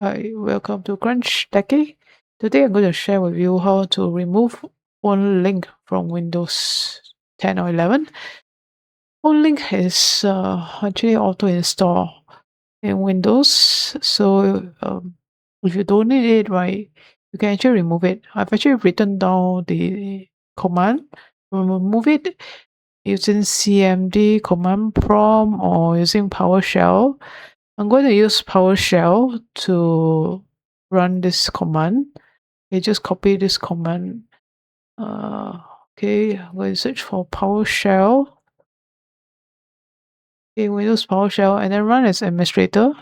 Hi, welcome to Crunch Techie. Today I'm going to share with you how to remove phone link from Windows 10 or 11. Phone link is actually auto install in Windows, so if you don't need it, right, you can actually remove it. I've actually written down the command to remove it using CMD command prompt or using PowerShell. I'm going to use PowerShell to run this command. Okay, just copy this command. Okay, I'm going to search for PowerShell. Okay, Windows PowerShell and then run as administrator.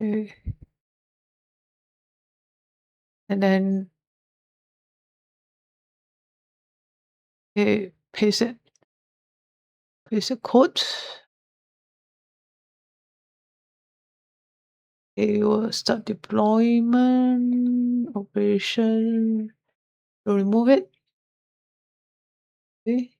Okay. And then okay, paste it. Paste the code. Okay, you will start deployment operation to remove it. Okay.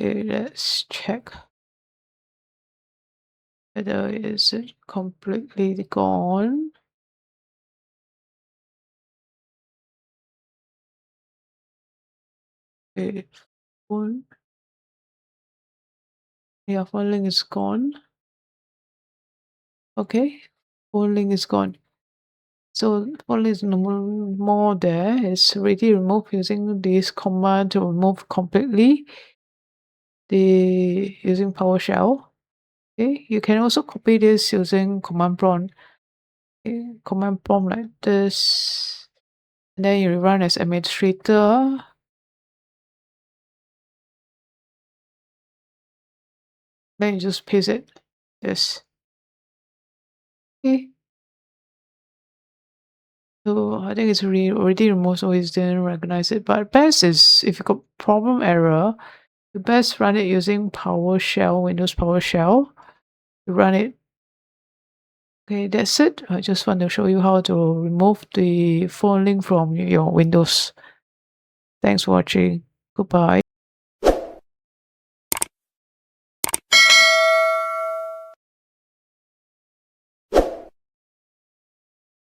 Okay, let's check whether is it completely gone. Okay, phone. Yeah, phone link is gone. Okay, phone link is gone. So phone link is no more there. It's already removed using this command to remove completely the using PowerShell. Okay, you can also copy this using command prompt. Okay, command prompt like this. And then you run as administrator. Then you just paste it. Yes. Okay. So I think it's already removed, so it didn't recognize it. But best is if you got problem error, you best run it using PowerShell, Windows PowerShell. You run it. Okay, that's it. I just want to show you how to remove the phone link from your Windows. Thanks for watching. Goodbye.